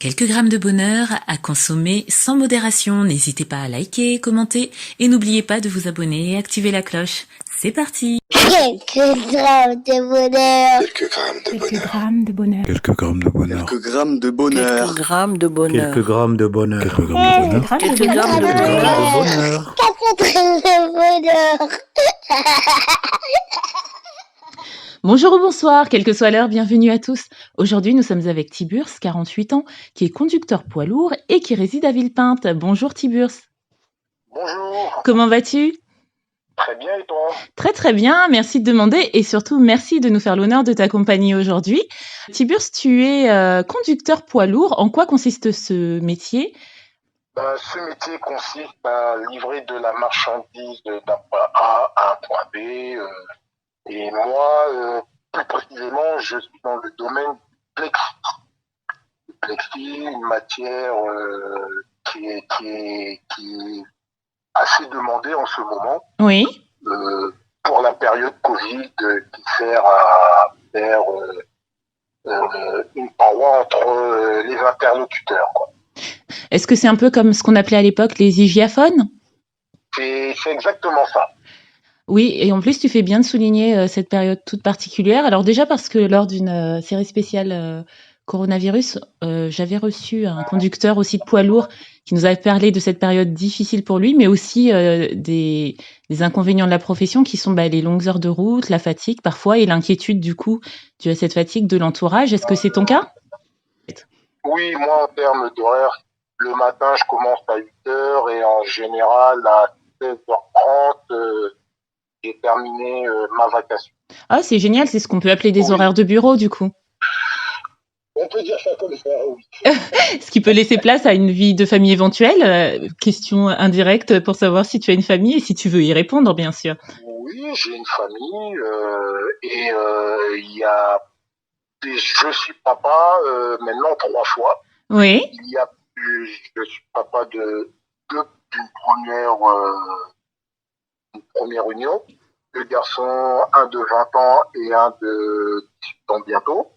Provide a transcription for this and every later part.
Quelques grammes de bonheur à consommer sans modération. N'hésitez pas à liker, commenter et n'oubliez pas de vous abonner et activer la cloche. C'est parti. Quelques grammes de bonheur. Quelques grammes de Quelques bonheur. grammes de bonheur. Quelques grammes de bonheur. Quelques grammes de bonheur. Quelques grammes de bonheur. Quelques grammes de bonheur. Quelques grammes de bonheur. Quelques grammes de Quelques bonheur. grammes de bonheur. 4 grammes de bonheur. Bonjour ou bonsoir, quelle que soit l'heure, bienvenue à tous. Aujourd'hui, nous sommes avec Tiburce, 48 ans, qui est conducteur poids lourd et qui réside à Villepinte. Bonjour Tiburce. Bonjour, Comment vas-tu ? très bien et toi? Très très bien, merci de demander et surtout merci de nous faire l'honneur de t'accompagner aujourd'hui. Tiburce, tu es conducteur poids lourd. En quoi consiste ce métier ? Ce métier consiste à livrer de la marchandise d'un point A à un point B. Et moi, plus précisément, je suis dans le domaine du plexi. Le plexi, une matière qui est assez demandée en ce moment. Oui. Pour la période Covid, qui sert à faire une paroi entre les interlocuteurs, quoi. Est-ce que c'est un peu comme ce qu'on appelait à l'époque les hygiaphones ? C'est exactement ça. Oui, et en plus, tu fais bien de souligner cette période toute particulière. Alors déjà parce que lors d'une série spéciale coronavirus, j'avais reçu un conducteur aussi de poids lourd qui nous avait parlé de cette période difficile pour lui, mais aussi des inconvénients de la profession qui sont les longues heures de route, la fatigue parfois et l'inquiétude du coup due à cette fatigue de l'entourage. Est-ce que c'est ton cas ? Oui, moi en termes d'horaire, le matin je commence à 8h et en général à 16h30, j'ai terminé ma vacation. Ah, c'est génial, c'est ce qu'on peut appeler des horaires de bureau du coup. On peut dire ça comme ça, oui. Ce qui peut laisser place à une vie de famille éventuelle. Question indirecte pour savoir si tu as une famille et si tu veux y répondre, bien sûr. Oui, j'ai une famille et je suis papa maintenant 3 fois. Oui. Je suis papa d'une première union. 2 garçons, un de 20 ans et un de 18 ans bientôt.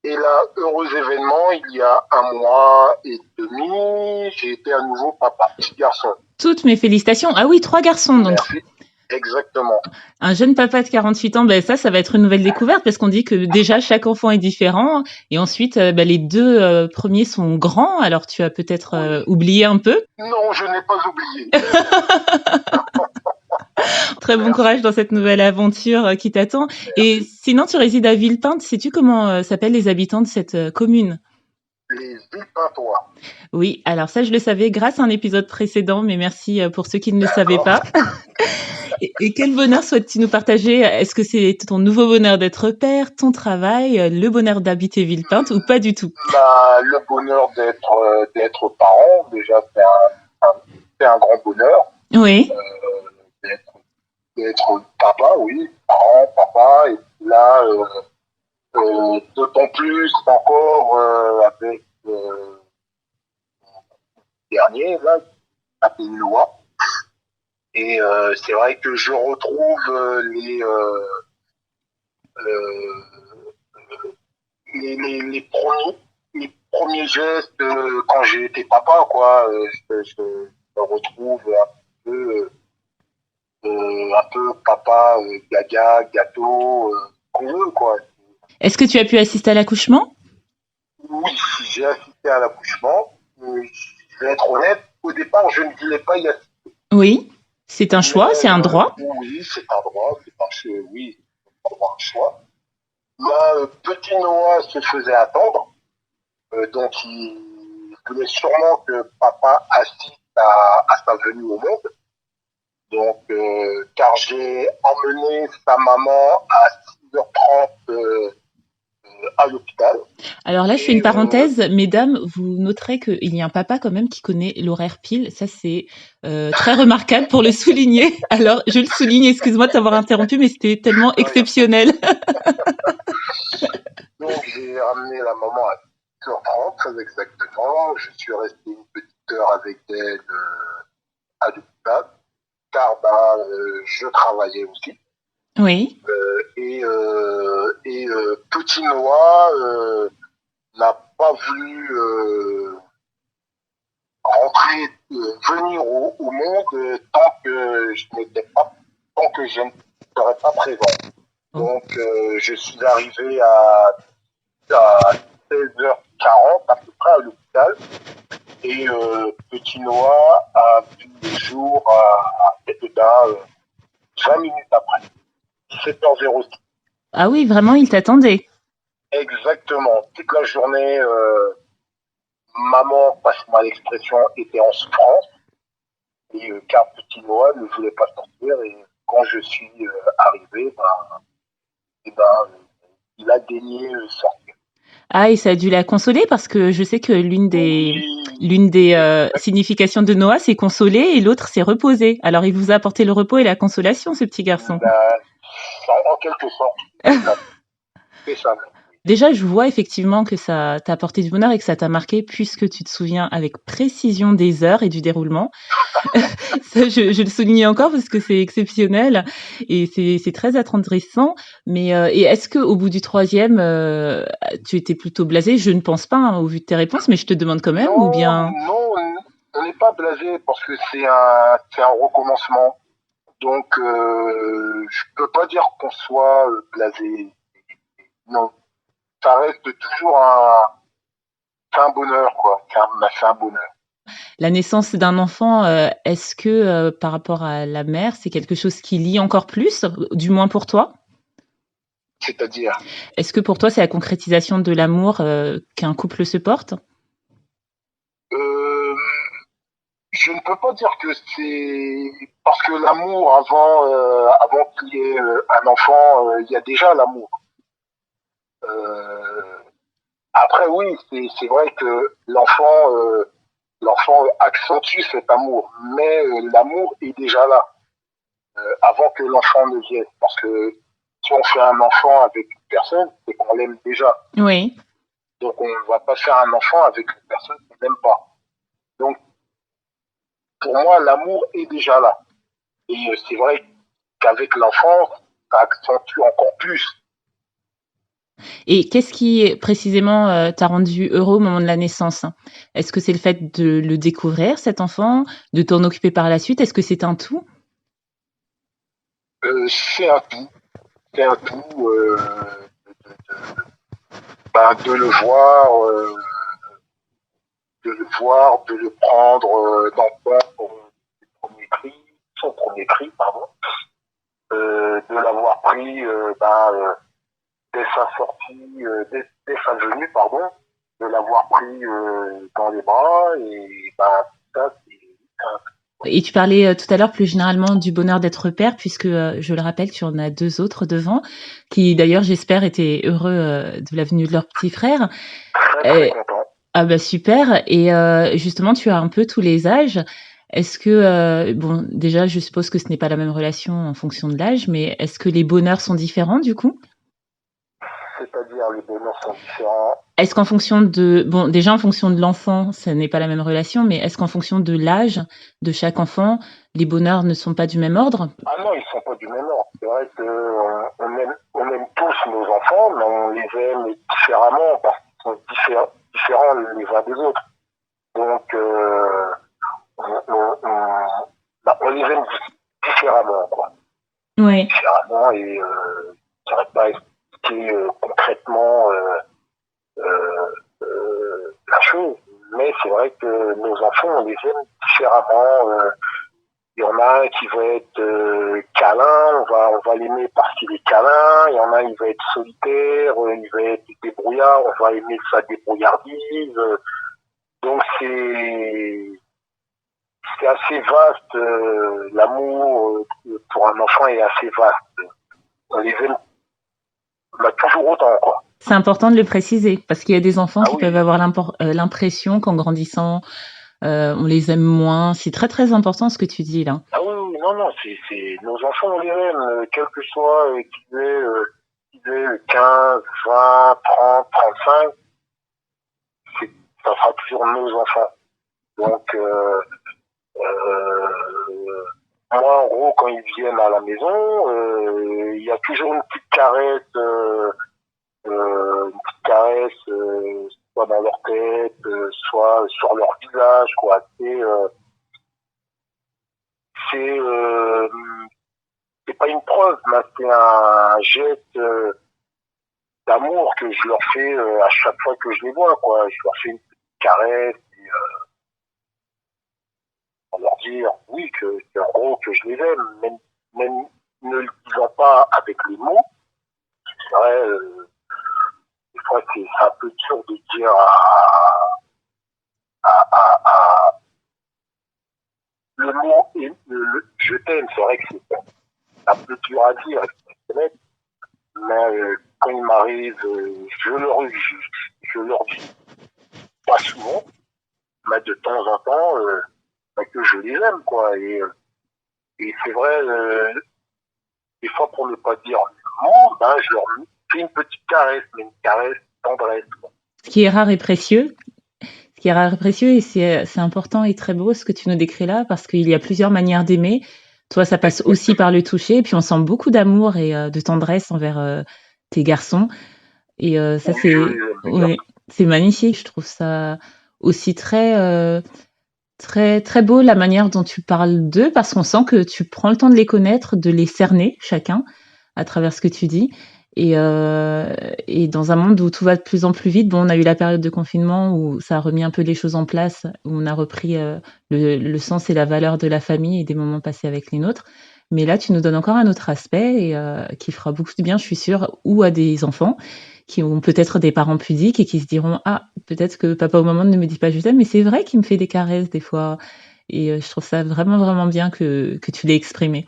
Et là, heureux événement, il y a 1 mois et demi, j'ai été à nouveau papa, petit garçon. Toutes mes félicitations. Ah oui, 3 garçons donc. Merci. Exactement. Un jeune papa de 48 ans, ça va être une nouvelle découverte parce qu'on dit que déjà chaque enfant est différent et ensuite les 2 premiers sont grands, alors tu as peut-être oublié un peu. Non, je n'ai pas oublié. Très bon courage dans cette nouvelle aventure qui t'attend. Merci. Et sinon, tu résides à Villepinte. Sais-tu comment s'appellent les habitants de cette commune ? Les Villepintois. Oui, alors ça, je le savais grâce à un épisode précédent, mais merci pour ceux qui ne le savaient pas. Et quel bonheur souhaites-tu nous partager ? Est-ce que c'est ton nouveau bonheur d'être père, ton travail, le bonheur d'habiter Villepinte ou pas du tout ? Le bonheur d'être parent, déjà, c'est un grand bonheur. Oui. D'être papa, oui, parent, papa, et là, d'autant plus encore avec le dernier, là, appelé Noah. Et c'est vrai que je retrouve les premiers gestes quand j'ai été papa, quoi. Je retrouve un peu papa, gaga, gâteau, qu'on veut, quoi. Est-ce que tu as pu assister à l'accouchement ? Oui, j'ai assisté à l'accouchement. Je vais être honnête, au départ, je ne voulais pas y assister. Oui, c'est un choix, c'est un droit. Oui, c'est un droit, oui, c'est un choix. Là, petit Noah se faisait attendre, donc il voulait sûrement que papa assiste à sa venue au monde. Donc, car j'ai emmené sa maman à 6h30 à l'hôpital. Alors là, je fais une parenthèse. Mesdames, vous noterez qu'il y a un papa quand même qui connaît l'horaire pile. Ça, c'est très remarquable pour le souligner. Alors, je le souligne, excuse-moi de t'avoir interrompu, mais c'était tellement exceptionnel. Donc, j'ai ramené la maman à 6h30, très exactement. Je suis resté une petite heure avec elle à l'hôpital, car je travaillais aussi. Oui. Et petit Noah n'a pas voulu venir au monde tant que je ne serais pas présent. Donc, je suis arrivé à 16h40 à peu près à l'hôpital et petit Noah a vu le jour à 20 minutes après, 17h06. Ah oui, vraiment, il t'attendait. Exactement. Toute la journée, maman, passe-moi l'expression, était en souffrance et car petit Noah ne voulait pas sortir et quand je suis arrivé, il a daigné sortir. Ah, et ça a dû la consoler parce que je sais que l'une des significations de Noah, c'est consoler et l'autre, c'est reposer. Alors, il vous a apporté le repos et la consolation, ce petit garçon. En quelque sorte. C'est ça. Déjà, je vois effectivement que ça t'a apporté du bonheur et que ça t'a marqué puisque tu te souviens avec précision des heures et du déroulement. Ça, je le souligne encore parce que c'est exceptionnel et c'est très attendrissant. Mais et est-ce que au bout du troisième, tu étais plutôt blasé? Je ne pense pas hein, au vu de tes réponses, mais je te demande quand même non, ou bien. Non, on n'est pas blasé parce que c'est un recommencement. Donc, je peux pas dire qu'on soit blasé. Non, ça reste toujours un bonheur, quoi. C'est un bonheur. La naissance d'un enfant, est-ce que par rapport à la mère, c'est quelque chose qui lie encore plus, du moins pour toi? C'est-à-dire? Est-ce que pour toi, c'est la concrétisation de l'amour qu'un couple se porte? Je ne peux pas dire que c'est parce que l'amour avant qu'il y ait un enfant, il y a déjà l'amour. Après oui, c'est vrai que l'enfant accentue cet amour, mais l'amour est déjà là avant que l'enfant ne vienne. Parce que si on fait un enfant avec une personne, c'est qu'on l'aime déjà. Oui. Donc on ne va pas faire un enfant avec une personne qu'on n'aime pas. Donc pour moi, l'amour est déjà là. Et c'est vrai qu'avec l'enfant, ça accentue encore plus. Et qu'est-ce qui précisément t'a rendu heureux au moment de la naissance? Est-ce que c'est le fait de le découvrir, cet enfant, de t'en occuper par la suite? Est-ce que c'est un tout? C'est un tout. C'est un tout. De le voir, de le prendre d'enfant pour son premier cri, pardon. De l'avoir pris dès sa sortie, dès sa venue, pardon, de l'avoir pris dans les bras et ça c'est Et tu parlais tout à l'heure plus généralement du bonheur d'être père, puisque je le rappelle, tu en as 2 autres devant, qui d'ailleurs j'espère étaient heureux de la venue de leur petit frère. très content. Ah bah super. Et justement, tu as un peu tous les âges. Est-ce que bon, déjà, je suppose que ce n'est pas la même relation en fonction de l'âge, mais est-ce que les bonheurs sont différents du coup? C'est-à-dire les bonheurs sont différents. Est-ce qu'en fonction de bon, déjà en fonction de l'enfant, ce n'est pas la même relation, mais est-ce qu'en fonction de l'âge de chaque enfant, les bonheurs ne sont pas du même ordre? Ah non, ils sont pas du même ordre. C'est vrai que on aime tous nos enfants, mais on les aime différemment parce qu'ils sont différents les uns des autres. Donc on les aime différemment, quoi. Oui. Différemment et je n'arrive pas à expliquer concrètement la chose. Mais c'est vrai que nos enfants, on les aime différemment. Il y en a un qui va être câlin, on va l'aimer parce qu'il est câlin. Il y en a un, il va être solitaire, il va être débrouillard, on va aimer sa débrouillardise. Donc c'est assez vaste. L'amour pour un enfant est assez vaste. On les aime toujours autant, quoi. C'est important de le préciser, parce qu'il y a des enfants qui peuvent avoir l'impression qu'en grandissant, on les aime moins. C'est très très important ce que tu dis là. Ah oui, non, c'est nos enfants, on les aime, quel que soit qu'ils aient 15, 20, 30, 35, ça sera toujours nos enfants. Donc, moi, en gros, quand ils viennent à la maison, il y a toujours une petite caresse soit dans leur tête, soit sur leur visage, quoi. C'est pas une preuve, mais c'est un geste d'amour que je leur fais à chaque fois que je les vois, quoi. Je leur fais une petite caresse et pour leur dire oui que en gros que je les aime, même ne le disant pas avec les mots. C'est vrai, des fois c'est un peu dur de dire le mot et je t'aime. C'est vrai que c'est un peu dur à dire, mais quand il m'arrive, je leur dis pas souvent, mais de temps en temps que je les aime, quoi. Et c'est vrai, des fois pour ne pas dire le mot, je leur fais une petite caresse, mais une caresse tendresse, quoi. Ce qui est rare et précieux. Ce qui est rare et précieux, et c'est important et très beau ce que tu nous décris là, parce qu'il y a plusieurs manières d'aimer. Toi, ça passe aussi par le toucher, et puis on sent beaucoup d'amour et de tendresse envers tes garçons. Et ça, c'est magnifique. Je trouve ça aussi très, très, très beau la manière dont tu parles d'eux, parce qu'on sent que tu prends le temps de les connaître, de les cerner chacun à travers ce que tu dis. Et dans un monde où tout va de plus en plus vite, bon, on a eu la période de confinement où ça a remis un peu les choses en place, où on a repris le sens et la valeur de la famille et des moments passés avec les nôtres. Mais là, tu nous donnes encore un autre aspect et qui fera beaucoup de bien, je suis sûre, ou à des enfants qui ont peut-être des parents pudiques et qui se diront « Ah, peut-être que papa ou maman ne me dit pas je t'aime, mais c'est vrai qu'il me fait des caresses des fois. » Et je trouve ça vraiment, vraiment bien que tu l'aies exprimé.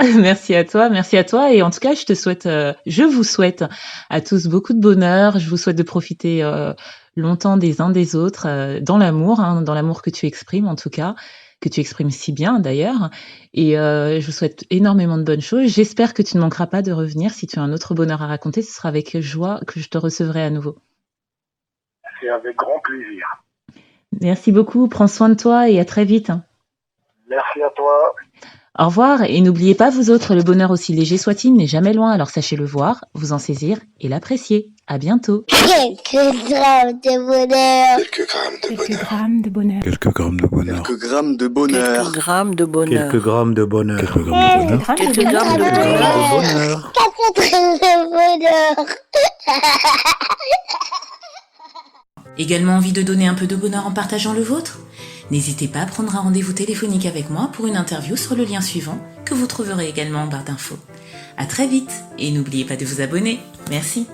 Merci. Merci à toi. Et en tout cas, je vous souhaite à tous beaucoup de bonheur. Je vous souhaite de profiter longtemps des uns des autres, dans l'amour que tu exprimes en tout cas, que tu exprimes si bien d'ailleurs. Et je vous souhaite énormément de bonnes choses. J'espère que tu ne manqueras pas de revenir. Si tu as un autre bonheur à raconter, ce sera avec joie que je te recevrai à nouveau. C'est avec grand plaisir. Merci beaucoup. Prends soin de toi et à très vite. Merci à toi. Au revoir, et n'oubliez pas vous autres, le bonheur aussi léger soit-il n'est jamais loin, alors sachez le voir, vous en saisir et l'apprécier. À bientôt. Quelques grammes de bonheur. Quelques grammes de bonheur. Quelques grammes de bonheur. Quelques grammes de bonheur. Quelques grammes de bonheur. Quelques grammes de bonheur. Quelques grammes de bonheur. Quelques grammes de Quelques bonheur. grammes de bonheur. 4 grammes de bonheur. Également envie de donner un peu de bonheur en partageant le vôtre ? N'hésitez pas à prendre un rendez-vous téléphonique avec moi pour une interview sur le lien suivant que vous trouverez également en barre d'infos. À très vite et n'oubliez pas de vous abonner. Merci.